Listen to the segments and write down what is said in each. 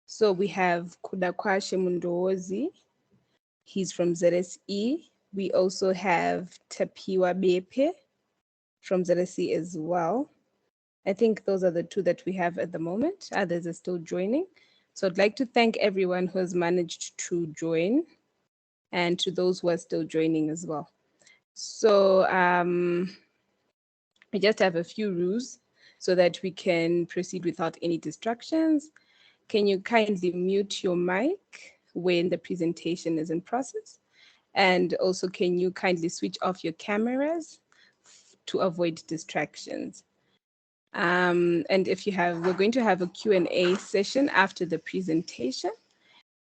So we have Kudakwashe Mundozi. He's from ZSE. We also have Tapiwa Bepe from ZSE as well. I think those are the two that we have at the moment. Others are still joining. So I'd like to thank everyone who has managed to join and to those who are still joining as well. So we just have a few rules so that we can proceed without any distractions. Can you kindly mute your mic when the presentation is in process? And also, can you kindly switch off your cameras to avoid distractions? And if you have, we're going to have a Q&A session after the presentation.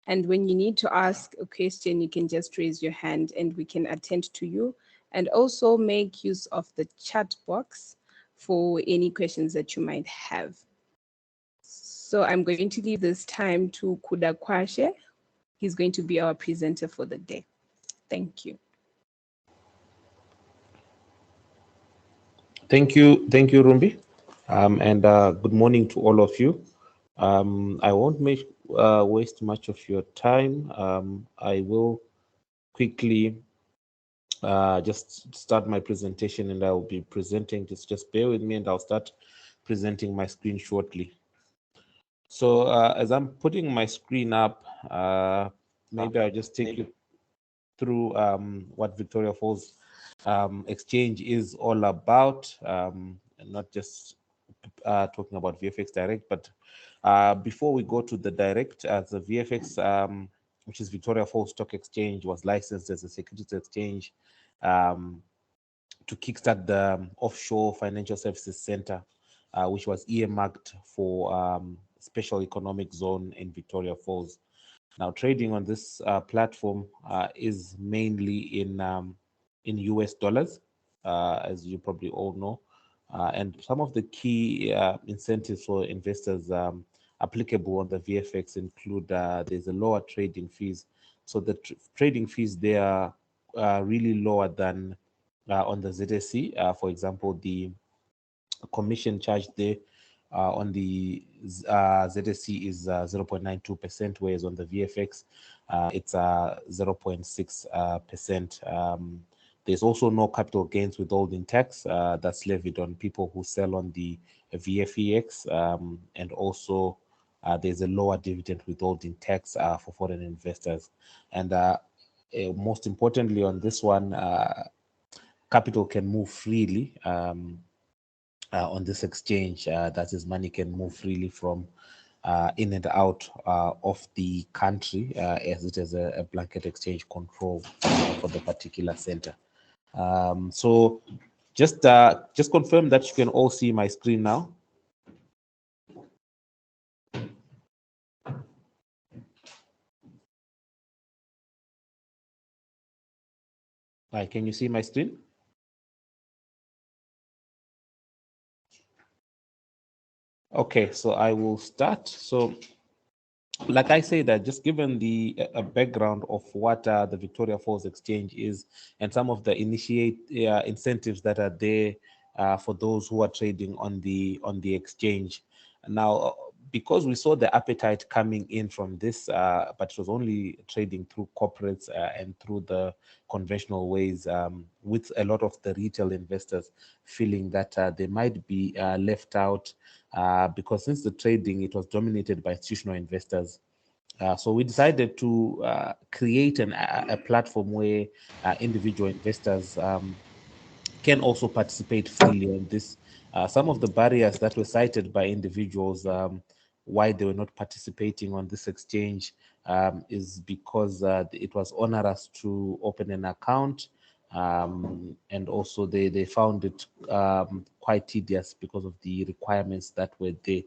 And when you need to ask a question, you can just raise your hand and we can attend to you. And also make use of the chat box for any questions that you might have. So I'm going to leave this time to Kudakwashe. He's going to be our presenter for the day. Thank you. Thank you, Rumbi. And good morning to all of you. I won't waste much of your time. I will quickly just start my presentation, and I will be presenting. Just bear with me, and I'll start presenting my screen shortly. So as I'm putting my screen up, maybe I'll just take you through what Victoria Falls Exchange is all about, and not just talking about VFX Direct, but before we go to the Direct, as a VFX, which is Victoria Falls Stock Exchange, was licensed as a securities exchange to kickstart the Offshore Financial Services Center, which was earmarked for Special Economic Zone in Victoria Falls. Now, trading on this platform is mainly in US dollars, as you probably all know. And some of the key incentives for investors applicable on the VFX include there's a lower trading fees. So the trading fees, they are really lower than on the ZSE. For example, the commission charged there on the ZSE is 0.92%, whereas on the VFX it's 0.6%. There's also no capital gains withholding tax that's levied on people who sell on the VFEX, and also there's a lower dividend withholding tax for foreign investors. And most importantly on this one, capital can move freely on this exchange. That is, money can move freely from in and out of the country, as it is a blanket exchange control for the particular center. So just confirm that you can all see my screen now. Can you see my screen? Okay, so I will start. So like I say, that just given the background of what the Victoria Falls Exchange is and some of the incentives that are there for those who are trading on the exchange. Now, because we saw the appetite coming in from this, but it was only trading through corporates and through the conventional ways, with a lot of the retail investors feeling that they might be left out, because since the trading, it was dominated by institutional investors. So we decided to create a platform where individual investors can also participate freely on this. Some of the barriers that were cited by individuals why they were not participating on this exchange is because it was onerous to open an account, and also they found it quite tedious because of the requirements that were there.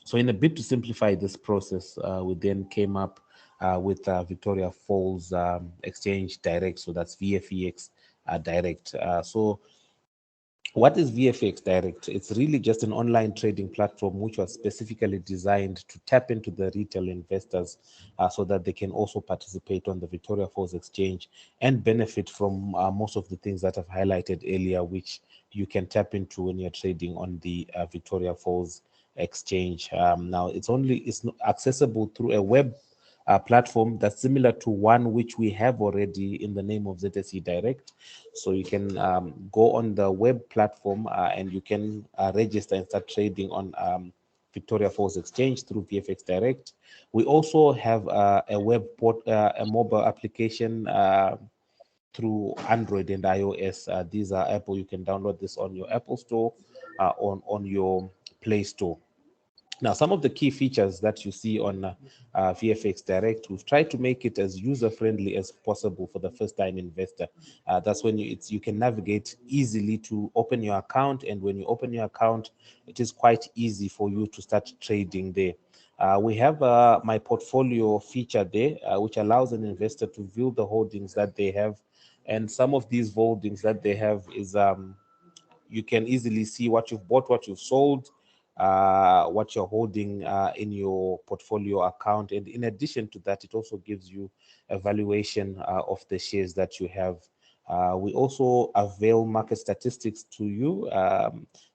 So in a bid to simplify this process, we then came up with Victoria Falls Exchange Direct, so that's VFEX Direct. So what is VFX Direct? It's really just an online trading platform which was specifically designed to tap into the retail investors so that they can also participate on the Victoria Falls Exchange and benefit from most of the things that I've highlighted earlier, which you can tap into when you're trading on the Victoria Falls exchange. Now it's accessible through a web platform that's similar to one which we have already in the name of ZSE Direct. So you can go on the web platform and you can register and start trading on Victoria Falls Exchange through VFX Direct. We also have a a mobile application through Android and iOS. These are Apple. You can download this on your Apple Store, on your Play Store. Now, some of the key features that you see on VFX Direct, we've tried to make it as user-friendly as possible for the first-time investor. That's when you can navigate easily to open your account, and when you open your account, it is quite easy for you to start trading there. We have my portfolio feature there, which allows an investor to view the holdings that they have, and some of these holdings that they have is you can easily see what you've bought, what you've sold, what you're holding in your portfolio account. And in addition to that, it also gives you a valuation of the shares that you have. We also avail market statistics to you.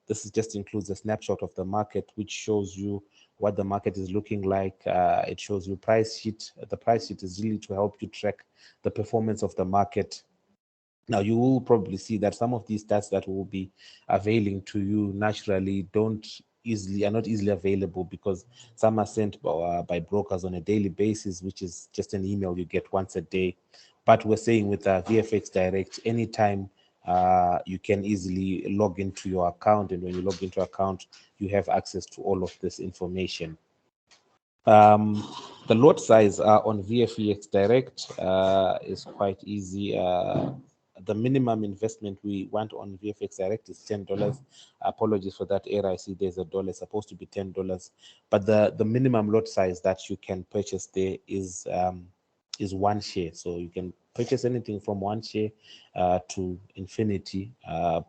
This just includes a snapshot of the market, which shows you what the market is looking like. It shows you price sheet. The price sheet is really to help you track the performance of the market. Now, you will probably see that some of these stats that will be availing to you naturally are not easily available, because some are sent by brokers on a daily basis, which is just an email you get once a day. But we're saying with VFX Direct, anytime you can easily log into your account, and when you log into your account, you have access to all of this information. The lot size on VFEX Direct is quite easy. The minimum investment we want on VFX Direct is $10. Apologies for that error. I see there's a dollar. It's supposed to be $10, but the minimum lot size that you can purchase there is one share. So you can purchase anything from one share to infinity,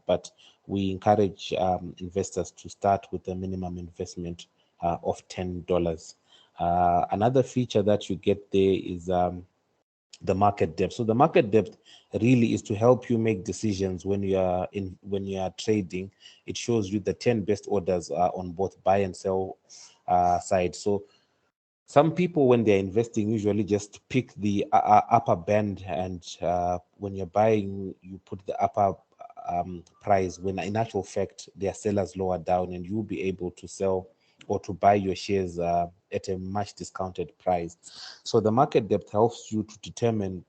but we encourage investors to start with a minimum investment of $10. Another feature that you get there is the market depth. So the market depth really is to help you make decisions when you are trading. It shows you the 10 best orders on both buy and sell side. So some people, when they're investing, usually just pick the upper band, and when you're buying, you put the upper price, when in actual fact they are sellers lower down, and you'll be able to sell or to buy your shares at a much discounted price. So the market depth helps you to determine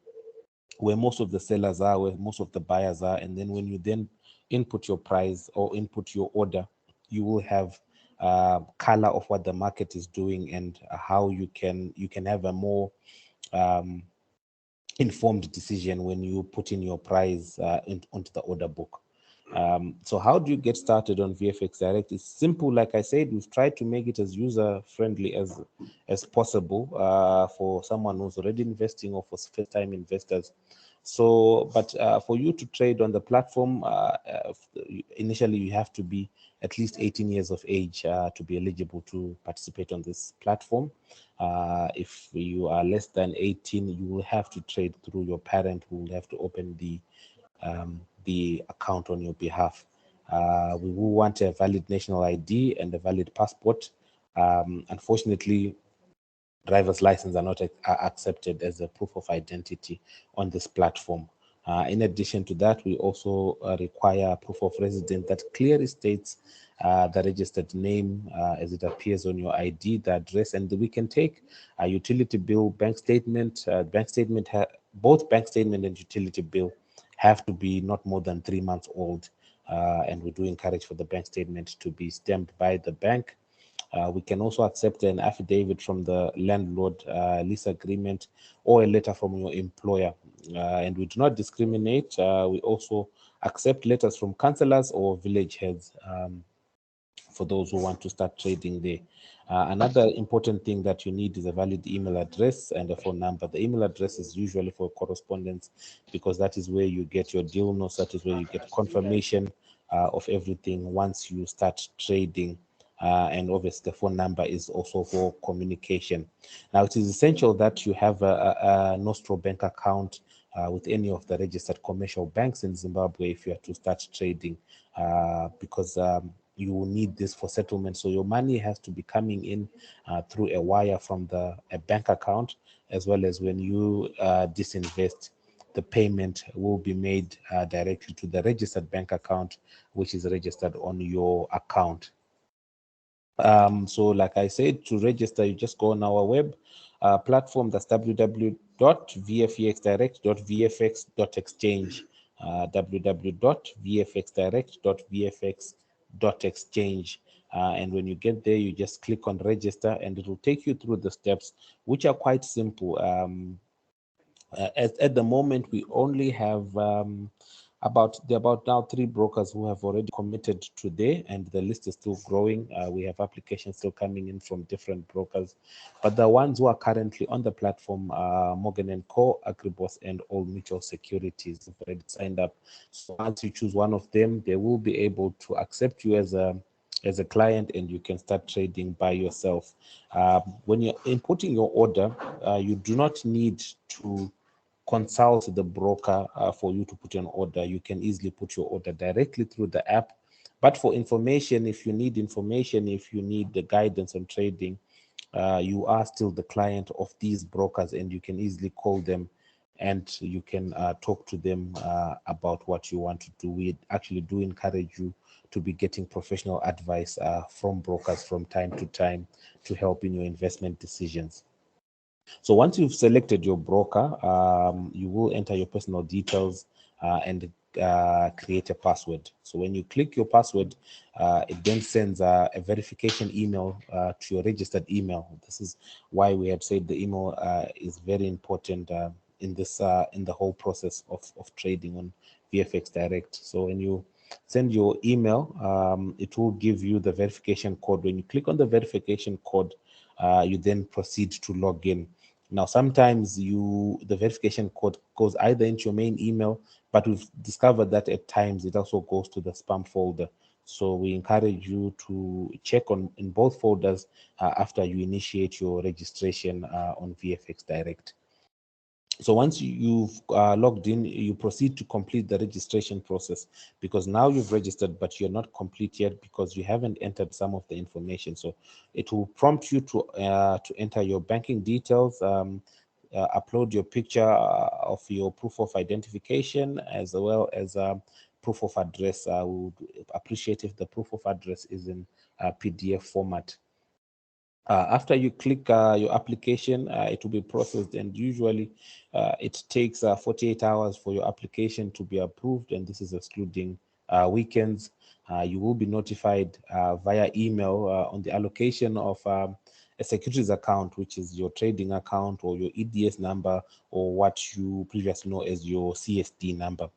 where most of the sellers are, where most of the buyers are, and then when you then input your price or input your order, you will have color of what the market is doing, and how you can have a more informed decision when you put in your price onto the order book. So how do you get started on VFX Direct? It's simple. Like I said, we've tried to make it as user-friendly as possible for someone who's already investing or for first-time investors. So, but for you to trade on the platform, initially you have to be at least 18 years of age to be eligible to participate on this platform. If you are less than 18, you will have to trade through your parent, who will have to open the account on your behalf. We will want a valid national ID and a valid passport. Unfortunately, driver's license are not accepted as a proof of identity on this platform. In addition to that, we also require proof of residence that clearly states the registered name as it appears on your ID, the address, and we can take a utility bill, bank statement. Both bank statement and utility bill have to be not more than 3 months old, and we do encourage for the bank statement to be stamped by the bank. We can also accept an affidavit from the landlord, lease agreement, or a letter from your employer. And we do not discriminate. We also accept letters from councillors or village heads for those who want to start trading there. Another important thing that you need is a valid email address and a phone number. The email address is usually for correspondence, because that is where you get your deal notes, that is where you get confirmation of everything once you start trading. And obviously the phone number is also for communication. Now, it is essential that you have a Nostro bank account with any of the registered commercial banks in Zimbabwe if you are to start trading, because you will need this for settlement. So your money has to be coming in through a wire from a bank account, as well as when you disinvest, the payment will be made directly to the registered bank account, which is registered on your account. So like I said, to register, you just go on our web platform. That's www.vfexdirect.vfx.exchange, www.vfxdirect.vfx.exchange. And when you get there, you just click on register, and it will take you through the steps, which are quite simple. At the moment, we only have about now 3 brokers who have already committed today, and the list is still growing. We have applications still coming in from different brokers, but the ones who are currently on the platform are Morgan & Co, Agribos, and All Mutual Securities have already signed up. So once you choose one of them, they will be able to accept you as a client, and you can start trading by yourself. When you're inputting your order, you do not need to consult the broker for you to put an order. You can easily put your order directly through the app. But for information, if you need the guidance on trading, you are still the client of these brokers, and you can easily call them, and you can talk to them about what you want to do. We actually do encourage you to be getting professional advice from brokers from time to time to help in your investment decisions. So once you've selected your broker, you will enter your personal details and create a password. So when you click your password, it then sends a verification email to your registered email. This is why we had said the email is very important in the whole process of trading on VFX Direct. So when you send your email, it will give you the verification code. When you click on the verification code, you then proceed to log in. Now, sometimes the verification code goes either into your main email, but we've discovered that at times it also goes to the spam folder. So we encourage you to check in both folders after you initiate your registration on VFX Direct. So once you've logged in, you proceed to complete the registration process, because now you've registered, but you're not complete yet because you haven't entered some of the information. So it will prompt you to enter your banking details, upload your picture of your proof of identification, as well as proof of address. I would appreciate if the proof of address is in PDF format. After you click your application, it will be processed, and usually it takes 48 hours for your application to be approved, and this is excluding weekends. You will be notified via email on the allocation of a securities account, which is your trading account or your EDS number, or what you previously know as your CSD number,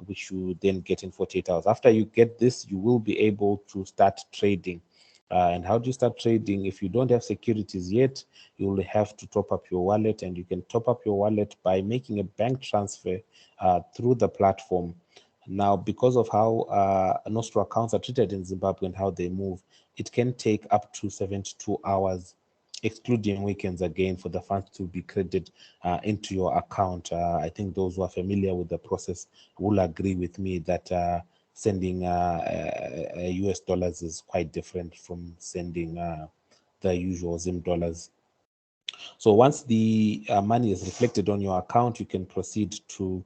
which you then get in 48 hours. After you get this, you will be able to start trading. And how do you start trading? If you don't have securities yet, you will have to top up your wallet, and you can top up your wallet by making a bank transfer through the platform. Now, because of how Nostro accounts are treated in Zimbabwe and how they move, it can take up to 72 hours, excluding weekends again, for the funds to be credited into your account. I think those who are familiar with the process will agree with me that sending US dollars is quite different from sending the usual Zim dollars. So once the money is reflected on your account, you can proceed to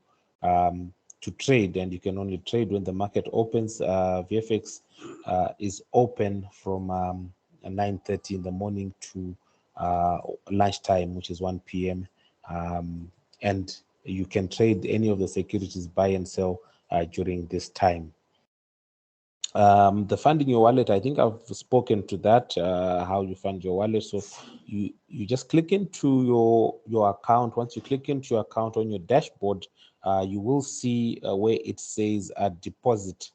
trade, and you can only trade when the market opens. VFX is open from 9:30 in the morning to lunchtime, which is 1 p.m. And you can trade any of the securities, buy and sell during this time. The funding your wallet, I think I've spoken to that, how you fund your wallet. So you just click into your account. Once you click into your account on your dashboard, you will see where it says a deposit.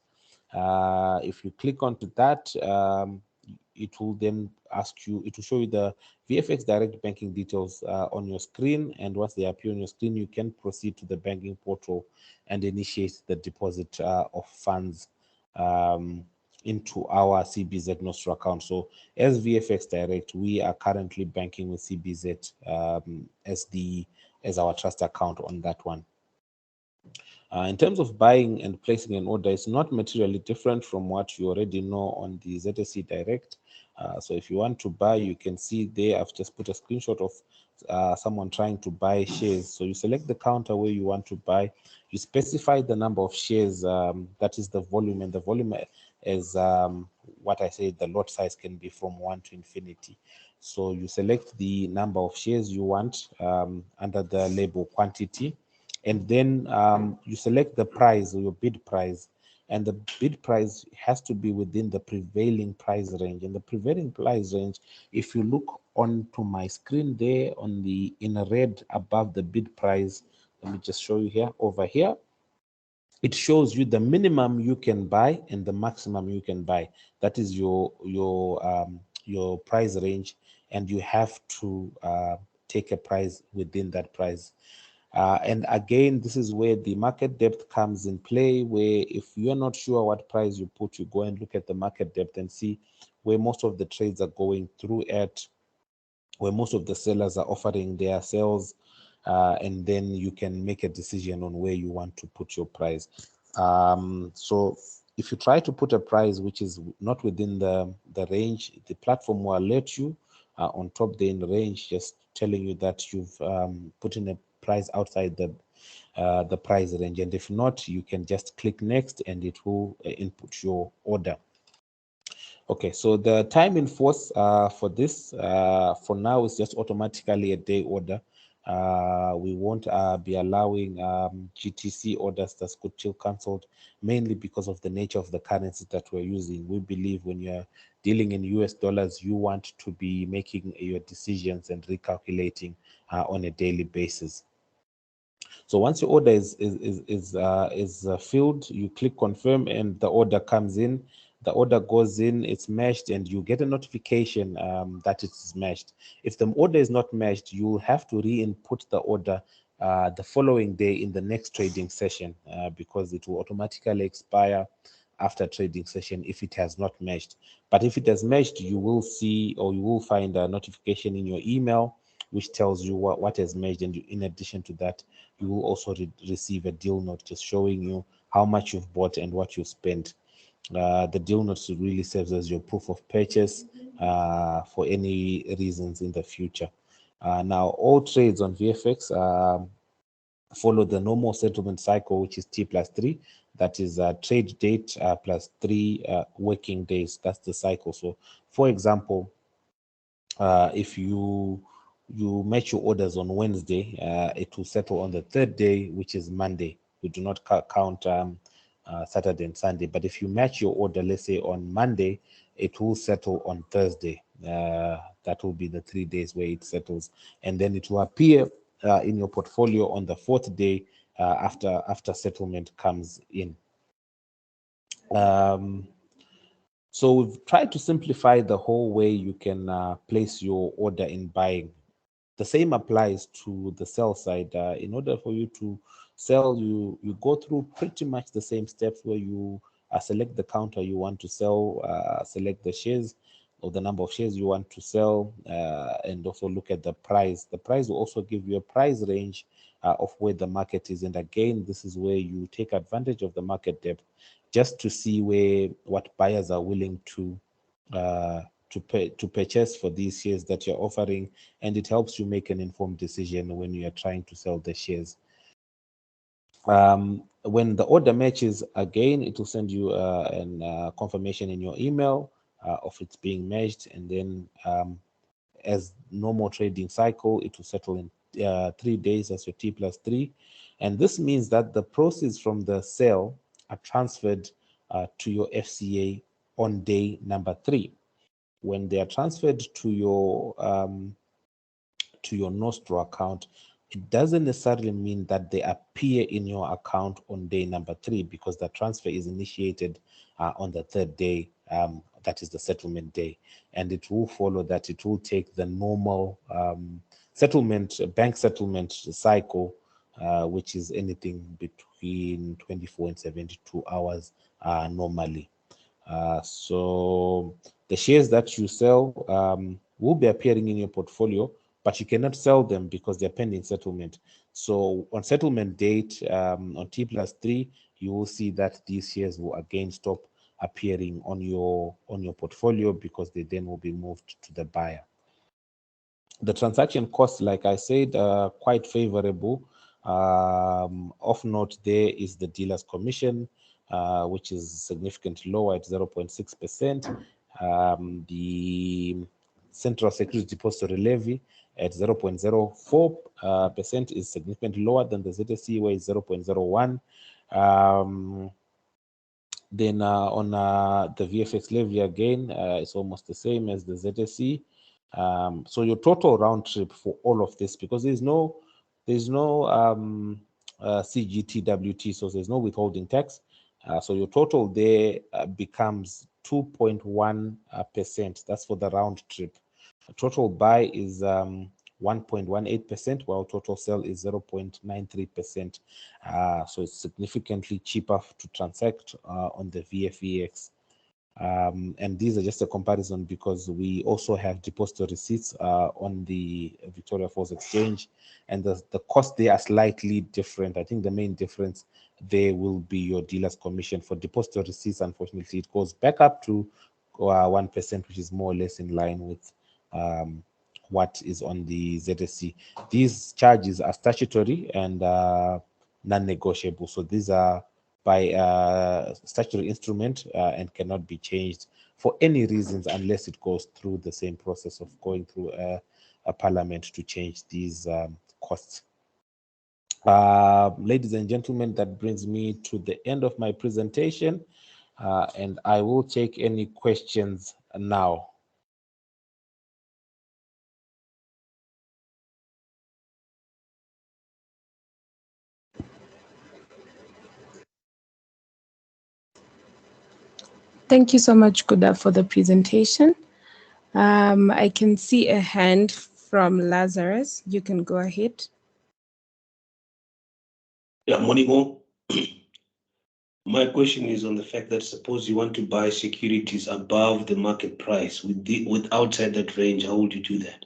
If you click onto that, it will then ask you, it will show you the VFX Direct banking details on your screen. And once they appear on your screen, you can proceed to the banking portal and initiate the deposit of funds into our CBZ Nostro account. So as VFX Direct, we are currently banking with CBZ as our trust account on that one. In terms of buying and placing an order, it's not materially different from what you already know on the ZSE Direct. So if you want to buy, you can see there, I've just put a screenshot of someone trying to buy shares. So you select the counter where you want to buy, you specify the number of shares, that is the volume, and the volume is what I said, the lot size can be from 1 to infinity. So you select the number of shares you want under the label quantity, and then you select the price or your bid price, and the bid price has to be within the prevailing price range. And the prevailing price range, if you look onto my screen there on the in red above the bid price, let me just show you here, over here, it shows you the minimum you can buy and the maximum you can buy. That is your price range, and you have to take a price within that price. And again, this is where the market depth comes in play, where if you're not sure what price you put, you go and look at the market depth and see where most of the trades are going through at, where most of the sellers are offering their sales, and then you can make a decision on where you want to put your price. So if you try to put a price which is not within the range, the platform will alert you on top there in the range, just telling you that you've put in a price outside the price range. And if not, you can just click next and it will input your order. Okay, so the time in force for this for now is just automatically a day order. We won't be allowing GTC orders that could still cancelled, mainly because of the nature of the currency that we're using. We believe when you're dealing in US dollars, you want to be making your decisions and recalculating on a daily basis. So once your order is filled, you click confirm and the order comes in. The order goes in, it's matched, and you get a notification that it is matched. If the order is not matched, you have to re-input the order the following day in the next trading session because it will automatically expire after trading session if it has not matched. But if it has matched, you will see, or you will find a notification in your email which tells you what has matched. And in addition to that, you will also receive a deal note just showing you how much you've bought and what you spent. The deal note really serves as your proof of purchase for any reasons in the future. Now, all trades on VFX follow the normal settlement cycle, which is T+3. That is a trade date plus 3 working days. That's the cycle. So, for example, if you match your orders on Wednesday, it will settle on the third day, which is Monday. We do not count Saturday and Sunday. But if you match your order, let's say on Monday, it will settle on Thursday. That will be the 3 days where it settles, and then it will appear in your portfolio on the fourth day after settlement comes in. So we've tried to simplify the whole way you can place your order in buying. The same applies to the sell side. In order for you to sell, you go through pretty much the same steps where you select the counter you want to sell, select the shares or the number of shares you want to sell, and also look at the price. The price will also give you a price range of where the market is. And again, this is where you take advantage of the market depth just to see what buyers are willing to purchase for these shares that you're offering, and it helps you make an informed decision when you are trying to sell the shares. When the order matches, again, it will send you a confirmation in your email of it's being matched, and then as normal trading cycle, it will settle in 3 days as your T+3. And this means that the proceeds from the sale are transferred to your FCA on day number 3. When they are transferred to your Nostro account, it doesn't necessarily mean that they appear in your account on day number 3, because the transfer is initiated on the 3rd day. That is the settlement day, and it will follow that. It will take the normal bank settlement cycle, which is anything between 24 and 72 hours normally. So the shares that you sell will be appearing in your portfolio but you cannot sell them because they're pending settlement. So on settlement date, on T+3, you will see that these shares will again stop appearing on your portfolio because they then will be moved to the buyer. The transaction costs, like I said, are quite favorable. Of note there is the dealer's commission, which is significantly lower at 0.6%. The Central Security Depository Levy at 0.04% is significantly lower than the ZSE, where it's 0.01. Then on the VFX levy again, it's almost the same as the ZSE. So your total round trip for all of this, because there's no CGT, WT, so there's no withholding tax. So your total there becomes 2.1%. That's for the round trip. Total buy is 1.18%, while total sell is 0.93%. So it's significantly cheaper to transact on the VFEX. And these are just a comparison because we also have depository receipts on the Victoria Falls Exchange, and the costs they are slightly different. I think the main difference there will be your dealer's commission. For depository receipts, unfortunately, it goes back up to 1%, which is more or less in line with what is on the ZSC. These charges are statutory and non-negotiable. So these are by statutory instrument and cannot be changed for any reasons unless it goes through the same process of going through a parliament to change these costs. Ladies and gentlemen, that brings me to the end of my presentation, and I will take any questions now. Thank you so much, Kuda, for the presentation. I can see a hand from Lazarus. You can go ahead. Yeah, morning all. My question is on the fact that suppose you want to buy securities above the market price with outside that range, how would you do that?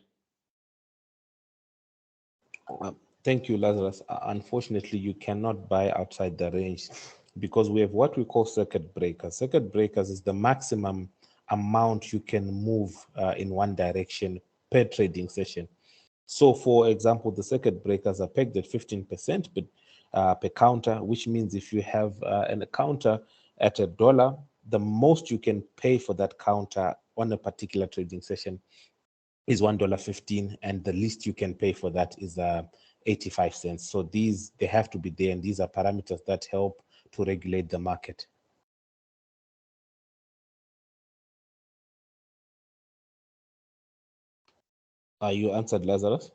Thank you, Lazarus. Unfortunately, you cannot buy outside the range because we have what we call circuit breakers. Circuit breakers is the maximum amount you can move in one direction per trading session. So, for example, the circuit breakers are pegged at 15% per counter, which means if you have a counter at $1, the most you can pay for that counter on a particular trading session is $1.15, and the least you can pay for that is 85 cents. So they have to be there, and these are parameters that help to regulate the market. You answered, Lazarus?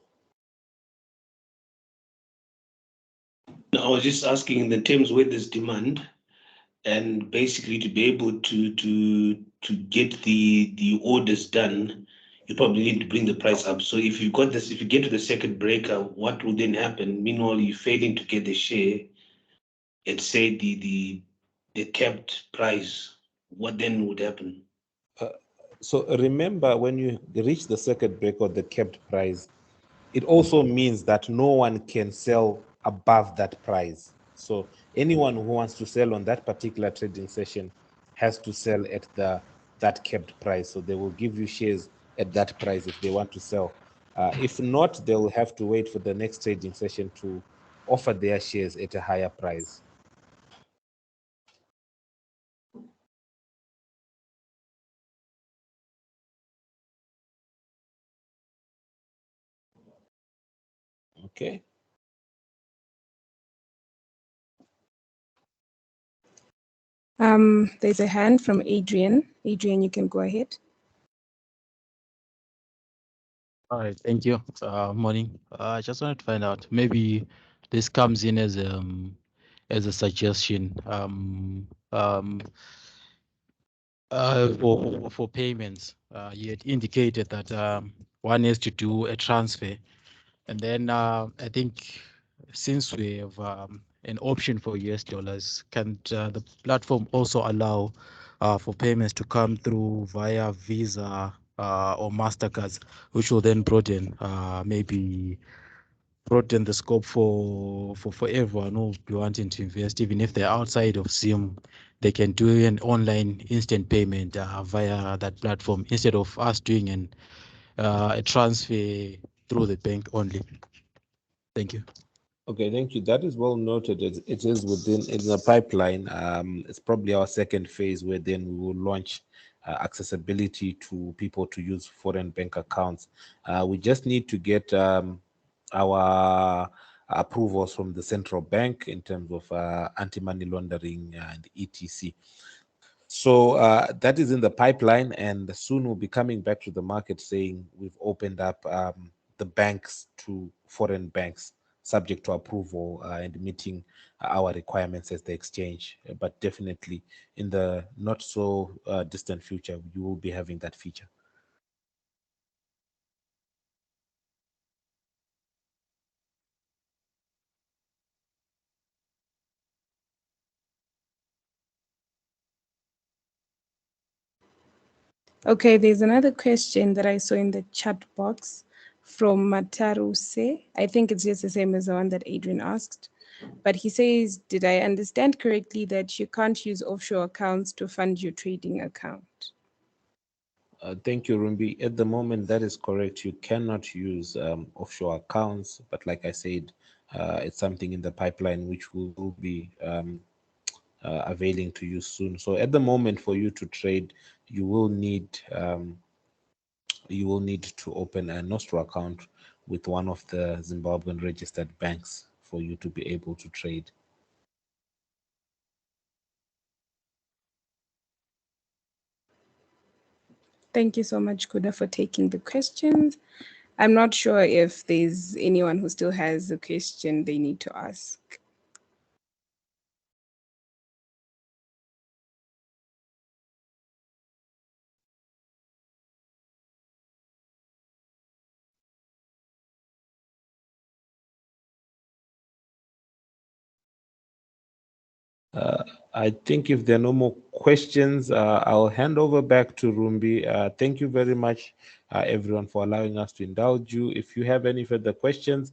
No, I was just asking in the terms where there's demand, and basically to be able to get the orders done, you probably need to bring the price up. So if you got this, if you get to the circuit breaker, what will then happen? Meanwhile, you're failing to get the share at say the capped price. What then would happen? So remember, when you reach the circuit breaker or the capped price, it also means that no one can sell above that price. So anyone who wants to sell on that particular trading session has to sell at that capped price. So they will give you shares at that price if they want to sell. If not, they will have to wait for the next trading session to offer their shares at a higher price. Okay. There's a hand from Adrian. Adrian, you can go ahead. All right, thank you. Morning. I just wanted to find out, maybe this comes in as a suggestion for payments. You had indicated that one is to do a transfer, and then I think since we have an option for US dollars, can the platform also allow for payments to come through via Visa or Mastercards, which will then broaden broaden the scope for everyone who will be wanting to invest. Even if they're outside of Zim, they can do an online instant payment via that platform instead of us doing a transfer through the bank only. Thank you. Okay, thank you. That is well noted. It is within in the pipeline. It's probably our second phase where then we will launch accessibility to people to use foreign bank accounts. We just need to get our approvals from the central bank in terms of anti-money laundering and etc. So that is in the pipeline, and soon we'll be coming back to the market saying we've opened up the banks to foreign banks, subject to approval and meeting our requirements as the exchange. But definitely in the not so distant future, you will be having that feature. Okay, there's another question that I saw in the chat box from Mataru Se. I think it's just the same as the one that Adrian asked. But he says, did I understand correctly that you can't use offshore accounts to fund your trading account? Thank you, Rumbi. At the moment, that is correct. You cannot use offshore accounts, but like I said, it's something in the pipeline which will be availing to you soon. So at the moment, for you to trade, you will need to open a Nostro account with one of the Zimbabwean registered banks for you to be able to trade. Thank you so much, Kuda, for taking the questions. I'm not sure if there's anyone who still has a question they need to ask. I think if there are no more questions, I'll hand over back to Rumbi. Thank you very much, everyone, for allowing us to indulge you. If you have any further questions,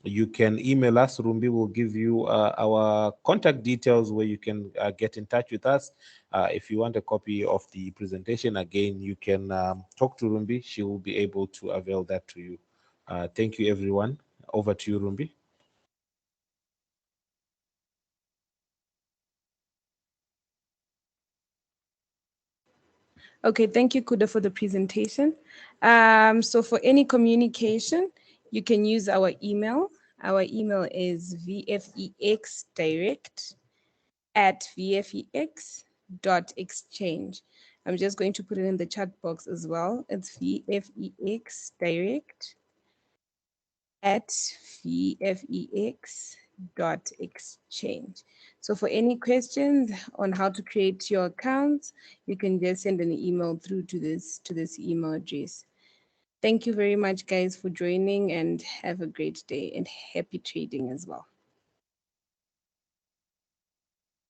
you can email us. Rumbi will give you our contact details where you can get in touch with us. If you want a copy of the presentation, again, you can talk to Rumbi. She will be able to avail that to you. Thank you, everyone. Over to you, Rumbi. Okay, thank you, Kuda, for the presentation. So for any communication, you can use our email. Our email is vfexdirect@vfex.exchange. I'm just going to put it in the chat box as well. It's vfexdirect@vfex.exchange. So for any questions on how to create your accounts, you can just send an email through to this email address. Thank you very much, guys, for joining, and have a great day and happy trading as well.